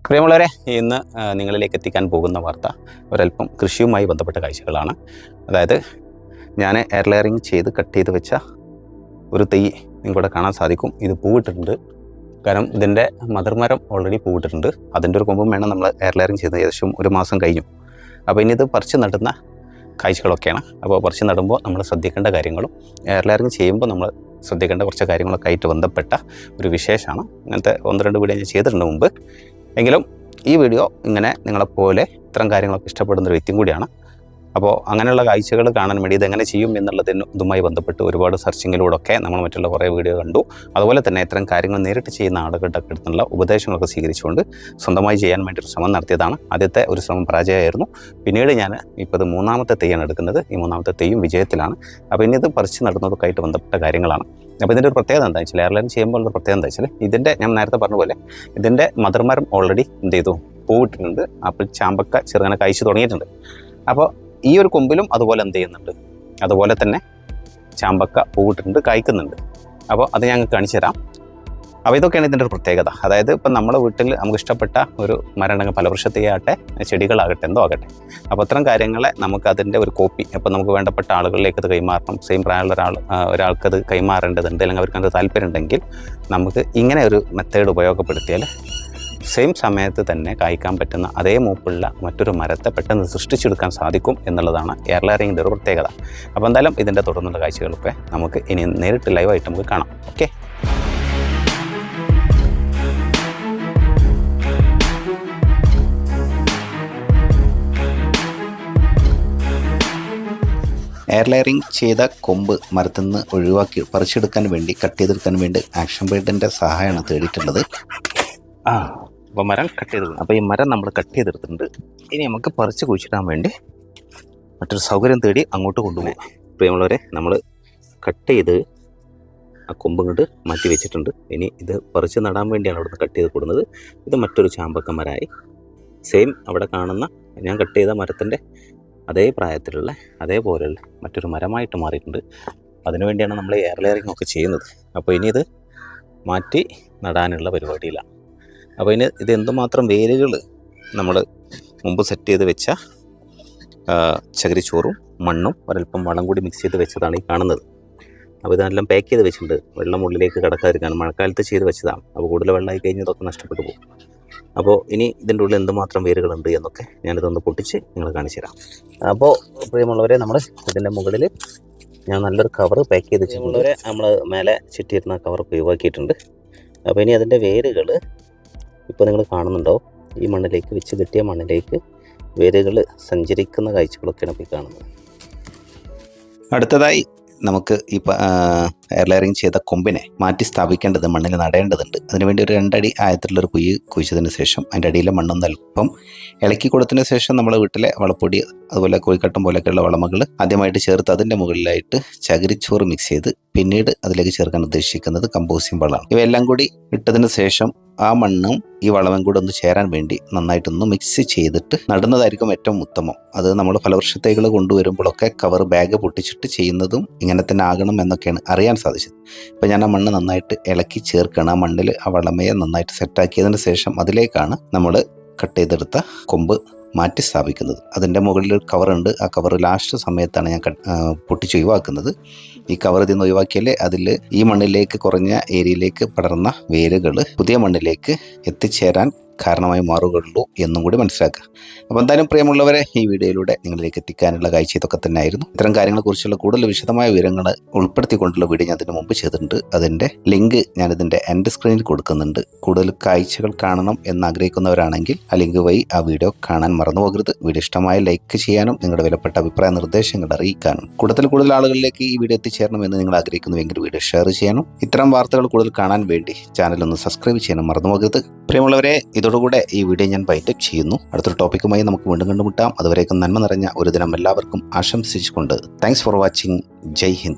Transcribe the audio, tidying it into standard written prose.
പ്രിയമുള്ളവരെ, ഇന്ന് നിങ്ങളിലേക്ക് എത്തിക്കാൻ പോകുന്ന വാർത്ത ഒരല്പം കൃഷിയുമായി ബന്ധപ്പെട്ട കാഴ്ചകളാണ്. അതായത് ഞാൻ എയർ ലെയറിങ് ചെയ്ത് കട്ട് ചെയ്ത് വെച്ച ഒരു തൈ നിങ്ങൾക്കിവിടെ കാണാൻ സാധിക്കും. ഇത് പൂവിട്ടിട്ടുണ്ട്. കാരണം ഇതിൻ്റെ മദർമരം ഓൾറെഡി പൂവിട്ടിട്ടുണ്ട്. അതിൻ്റെ ഒരു കൊമ്പും വേണം നമ്മൾ എയർ ലെയറിങ് ചെയ്ത് ഏകദേശം ഒരു മാസം കഴിഞ്ഞു. അപ്പോൾ ഇനി ഇത് പറിച്ച് നടുന്ന കാഴ്ചകളൊക്കെയാണ്. അപ്പോൾ പറിച്ച് നടുമ്പോൾ നമ്മൾ ശ്രദ്ധിക്കേണ്ട കാര്യങ്ങളും എയർ ലെയറിങ് ചെയ്യുമ്പോൾ നമ്മൾ ശ്രദ്ധിക്കേണ്ട കുറച്ച് കാര്യങ്ങളൊക്കെ ആയിട്ട് ബന്ധപ്പെട്ട ഒരു വിശേഷമാണ്. അങ്ങനത്തെ 1-2 വീഡിയോ ഞാൻ ചെയ്തിട്ടുണ്ട് മുമ്പ്. എങ്കിലും ഈ വീഡിയോ ഇങ്ങനെ നിങ്ങളെപ്പോലെ ഇത്തരം കാര്യങ്ങളൊക്കെ ഇഷ്ടപ്പെടുന്നൊരു വ്യക്തിയും കൂടിയാണ്. അപ്പോൾ അങ്ങനെയുള്ള കാഴ്ചകൾ കാണാൻ വേണ്ടി ഇതെങ്ങനെ ചെയ്യും എന്നുള്ളതിന് ഇതുമായി ബന്ധപ്പെട്ട് ഒരുപാട് സെർച്ചിങ്ങിലൂടെയൊക്കെ നമ്മൾ മറ്റുള്ള കുറേ വീഡിയോ കണ്ടു. അതുപോലെ തന്നെ ഇത്തരം കാര്യങ്ങൾ നേരിട്ട് ചെയ്യുന്ന ആളുകളുടെ അടുത്തുള്ള ഉപദേശങ്ങളൊക്കെ സ്വീകരിച്ചുകൊണ്ട് സ്വന്തമായി ചെയ്യാൻ വേണ്ടി ഒരു ശ്രമം നടത്തിയതാണ്. ആദ്യത്തെ ഒരു ശ്രമം പരാജയമായിരുന്നു. പിന്നീട് ഞാൻ ഇപ്പോൾ ഇത് 3ാമത്തെ തെയ്യാണ് എടുക്കുന്നത്. ഈ 3ാമത്തെ തെയ്യും വിജയത്തിലാണ്. അപ്പോൾ ഇനി ഇത് പറിച്ച് നടുന്നതൊക്കെ ആയിട്ട് ബന്ധപ്പെട്ട കാര്യങ്ങളാണ്. അപ്പോൾ ഇതിൻ്റെ ഒരു പ്രത്യേകത എന്താ വെച്ചാൽ, എയർ ലെയറിങ് ചെയ്യുമ്പോൾ ഉള്ള പ്രത്യേകത എന്താ വെച്ചാൽ, ഇതിൻ്റെ ഞാൻ നേരത്തെ പറഞ്ഞ പോലെ ഇതിൻ്റെ മദർമരം ഓൾറെഡി എന്ത് ചെയ്തു, പൂവിട്ടിട്ടുണ്ട്. അപ്പോൾ ചാമ്പക്ക ചെറുങ്ങനെ കഴിച്ച് തുടങ്ങിയിട്ടുണ്ട്. അപ്പോൾ ഈ ഒരു കൊമ്പിലും അതുപോലെ എന്ത് ചെയ്യുന്നുണ്ട്, അതുപോലെ തന്നെ ചാമ്പക്ക പൂവിട്ടിട്ടുണ്ട്, കായ്ക്കുന്നുണ്ട്. അപ്പോൾ അത് ഞങ്ങൾക്ക് കാണിച്ചു തരാം. അപ്പോൾ ഇതൊക്കെയാണ് ഇതിൻ്റെ ഒരു പ്രത്യേകത. അതായത് ഇപ്പം നമ്മുടെ വീട്ടിൽ നമുക്ക് ഇഷ്ടപ്പെട്ട ഒരു മരം ഉണ്ടെങ്കിൽ ഫലവൃക്ഷത്തെയാകട്ടെ ചെടികളാകട്ടെ എന്തോ ആകട്ടെ, അപ്പോൾ അത്തരം കാര്യങ്ങളെ നമുക്ക് അതിൻ്റെ ഒരു കോപ്പി അപ്പോൾ നമുക്ക് വേണ്ടപ്പെട്ട ആളുകളിലേക്ക് അത് കൈമാറണം. സെയിം പ്രായമുള്ള ഒരാൾക്കത് കൈമാറേണ്ടതുണ്ട്, അല്ലെങ്കിൽ അവർക്ക് അത് താല്പര്യം ഉണ്ടെങ്കിൽ നമുക്ക് ഇങ്ങനെ ഒരു മെത്തേഡ് ഉപയോഗപ്പെടുത്തിയാൽ സെയിം സമയത്ത് തന്നെ കായ്ക്കാൻ പറ്റുന്ന അതേ മൂപ്പുള്ള മറ്റൊരു മരത്തെ പെട്ടെന്ന് സൃഷ്ടിച്ചെടുക്കാൻ സാധിക്കും എന്നുള്ളതാണ് എയർ ലെയറിങ്ങിൻ്റെ ഒരു പ്രത്യേകത. അപ്പോൾ എന്തായാലും ഇതിൻ്റെ തുടർന്നുള്ള കാഴ്ചകളൊക്കെ നമുക്ക് ഇനി നേരിട്ട് ലൈവായിട്ട് നമുക്ക് കാണാം. ഓക്കെ. എയർ ലെയറിങ് ചെയ്ത കൊമ്പ് മരത്തിൽ നിന്ന് ഒഴിവാക്കി പറിച്ചെടുക്കാൻ വേണ്ടി കട്ട് ചെയ്തെടുക്കാൻ വേണ്ടി ആക്ഷൻ ബ്ലേഡിൻ്റെ സഹായമാണ് തേടിയിട്ടുള്ളത്. അപ്പോൾ മരം കട്ട് ചെയ്തെടുക്കണം. അപ്പോൾ ഈ മരം നമ്മൾ കട്ട് ചെയ്തെടുത്തിട്ടുണ്ട്. ഇനി നമുക്ക് പറിച്ച് കുഴിച്ചിടാൻ വേണ്ടി മറ്റൊരു സൗകര്യം തേടി അങ്ങോട്ട് കൊണ്ടുപോകും. പ്രിയമുള്ളവരെ, നമ്മൾ കട്ട് ചെയ്ത് ആ കൊമ്പ് ഇങ്ങോട്ട് മാറ്റി വെച്ചിട്ടുണ്ട്. ഇനി ഇത് പറിച്ച് നടാൻ വേണ്ടിയാണ് അവിടുന്ന് കട്ട് ചെയ്ത് കൊടുക്കുന്നത്. ഇത് മറ്റൊരു ചാമ്പക്ക മരമായി സെയിം അവിടെ കാണുന്ന ഞാൻ കട്ട് ചെയ്ത മരത്തിൻ്റെ അതേ പ്രായത്തിലുള്ള അതേപോലെയുള്ള മറ്റൊരു മരമായിട്ട് മാറിയിട്ടുണ്ട്. അതിനുവേണ്ടിയാണ് നമ്മൾ എയർ ലെയറിങ് ഒക്കെ ചെയ്യുന്നത്. അപ്പോൾ ഇനി ഇത് മാറ്റി നടാനുള്ള പരിപാടിയിലാണ്. അപ്പോൾ ഇനി ഇത് എന്തുമാത്രം വേരുകൾ നമ്മൾ മുമ്പ് സെറ്റ് ചെയ്ത് വെച്ച ചകിരിച്ചോറും മണ്ണും ഒരല്പം വളം കൂടി മിക്സ് ചെയ്ത് വെച്ചതാണ് ഈ കാണുന്നത്. അപ്പോൾ ഇതെല്ലാം പാക്ക് ചെയ്ത് വെച്ചിട്ടുണ്ട്, വെള്ളം ഉള്ളിലേക്ക് കടക്കാതിരിക്കാൻ. മഴക്കാലത്ത് ചെയ്ത് വെച്ചതാണ്. അപ്പോൾ കൂടുതൽ വെള്ളമായി കഴിഞ്ഞതൊക്കെ നഷ്ടപ്പെട്ടു പോകും. അപ്പോൾ ഇനി ഇതിൻ്റെ ഉള്ളിൽ എന്തുമാത്രം വേരുകളുണ്ട് എന്നൊക്കെ ഞാനിതൊന്ന് പൊട്ടിച്ച് നിങ്ങൾ കാണിച്ചു തരാം. അപ്പോൾ പ്രിയമുള്ളവരെ, നമ്മൾ ഇതിൻ്റെ മുകളിൽ ഞാൻ നല്ലൊരു കവർ പാക്ക് ചെയ്ത് വെച്ചിട്ടുണ്ട്. നമ്മൾ മേലെ ചുറ്റിയിരുന്ന കവറൊക്കെ ഒഴിവാക്കിയിട്ടുണ്ട്. അപ്പോൾ ഇനി അതിൻ്റെ വേരുകൾ ഇപ്പോൾ നിങ്ങൾ കാണുന്നുണ്ടാവും. ഈ മണ്ണിലേക്ക് വെച്ച് കിട്ടിയ മണ്ണിലേക്ക് വേരുകൾ സഞ്ചരിക്കുന്ന കാഴ്ചകളൊക്കെയാണ് ഇപ്പോൾ കാണുന്നത്. അടുത്തതായി നമുക്ക് ഈ എയർ ലെയറിങ് ചെയ്ത കൊമ്പിനെ മാറ്റി സ്ഥാപിക്കേണ്ടത്, മണ്ണിൽ നടേണ്ടതുണ്ട്. അതിനുവേണ്ടി ഒരു 2 അടി ആഴത്തിലുള്ളൊരു കുഴി കുഴിച്ചതിന് ശേഷം അതിൻ്റെ അടിയിലെ മണ്ണൊന്ന് അല്പം ഇളക്കി കൊടുത്തതിന് ശേഷം നമ്മുടെ വീട്ടിലെ വളപ്പൊടി അതുപോലെ കോഴിക്കട്ടം പോലെയൊക്കെയുള്ള വളമകൾ ആദ്യമായിട്ട് ചേർത്ത് അതിൻ്റെ മുകളിലായിട്ട് ചകിരിച്ചോറ് മിക്സ് ചെയ്ത് പിന്നീട് അതിലേക്ക് ചേർക്കാൻ ഉദ്ദേശിക്കുന്നത് കമ്പോസ്റ്റിംഗ് വളമാണ്. ഇവയെല്ലാം കൂടി ഇട്ടതിന് ശേഷം ആ മണ്ണും ഈ വളവും കൂടെ ഒന്ന് ചേരാൻ വേണ്ടി നന്നായിട്ടൊന്ന് മിക്സ് ചെയ്തിട്ട് നടുന്നതായിരിക്കും ഏറ്റവും ഉത്തമം. അത് നമ്മൾ ഫലവൃക്ഷത്തൈകൾ കൊണ്ടുവരുമ്പോഴൊക്കെ കവർ ബാഗ് പൊട്ടിച്ചിട്ട് ചെയ്യുന്നതും ഇങ്ങനെ തന്നെ ആകണം എന്നൊക്കെയാണ് അറിയാൻ സാധിച്ചത്. അപ്പോൾ ഞാൻ ആ മണ്ണ് നന്നായിട്ട് ഇളക്കി ചേർക്കണം. ആ മണ്ണിൽ ആ വളമയെ നന്നായിട്ട് സെറ്റാക്കിയതിന് ശേഷം അതിലേക്കാണ് നമ്മൾ കട്ട് ചെയ്തെടുത്ത കൊമ്പ് മാറ്റി സ്ഥാപിക്കുന്നത്. അതിൻ്റെ മുകളിൽ ഒരു കവറുണ്ട്. ആ കവർ ലാസ്റ്റ് സമയത്താണ് ഞാൻ പൊട്ടിച്ച് ഒഴിവാക്കുന്നത്. ഈ കവർ ഇതിൽ നിന്ന് ഒഴിവാക്കിയാൽ അതിൽ ഈ മണ്ണിലേക്ക് കുറഞ്ഞ ഏരിയയിലേക്ക് പടർന്ന വേരുകൾ പുതിയ മണ്ണിലേക്ക് എത്തിച്ചേരാൻ കാരണമായി മാറുകയുള്ളൂ എന്നും കൂടി മനസ്സിലാക്കുക. അപ്പോൾ എന്തായാലും പ്രിയമുള്ളവരെ, ഈ വീഡിയോയിലൂടെ നിങ്ങളിലേക്ക് എത്തിക്കാനുള്ള കാഴ്ച ഇതൊക്കെ തന്നെ ആയിരുന്നു. ഇത്തരം കാര്യങ്ങളെക്കുറിച്ചുള്ള കൂടുതൽ വിശദമായ വിവരങ്ങൾ ഉൾപ്പെടുത്തിക്കൊണ്ടുള്ള വീഡിയോ ഞാൻ അതിന് മുമ്പ് ചെയ്തിട്ടുണ്ട്. അതിൻ്റെ ലിങ്ക് ഞാനിതിൻ്റെ എൻഡ് സ്ക്രീനിൽ കൊടുക്കുന്നുണ്ട്. കൂടുതൽ കാഴ്ചകൾ കാണണം എന്നാഗ്രഹിക്കുന്നവരാണെങ്കിൽ ആ ലിങ്ക് വഴി ആ വീഡിയോ കാണാൻ മറന്നു പോകരുത്. വീഡിയോ ഇഷ്ടമായ ലൈക്ക് ചെയ്യാനും നിങ്ങളുടെ വിലപ്പെട്ട അഭിപ്രായ നിർദ്ദേശങ്ങൾ അറിയിക്കാനും കൂടുതൽ ആളുകളിലേക്ക് ഈ വീഡിയോ എത്തിച്ചേരണമെന്ന് നിങ്ങൾ ആഗ്രഹിക്കുന്നുവെങ്കിൽ വീഡിയോ ഷെയർ ചെയ്യാനും ഇത്തരം വാർത്തകൾ കൂടുതൽ കാണാൻ വേണ്ടി ചാനലൊന്ന് സബ്സ്ക്രൈബ് ചെയ്യാനും മറന്നു പോകരുത്. പ്രിയമുള്ളവരെ, ഇതോടുകൂടെ ഈ വീഡിയോ ഞാൻ വൈൻഡപ്പ് ചെയ്യുന്നു. അടുത്തൊരു ടോപ്പിക്കുമായി നമുക്ക് വീണ്ടും കണ്ടുമുട്ടാം. അതുവരേക്കും നന്മ നിറഞ്ഞ ഒരു ദിനം എല്ലാവർക്കും ആശംസിച്ചുകൊണ്ട് thanks for watching. Jai Hind.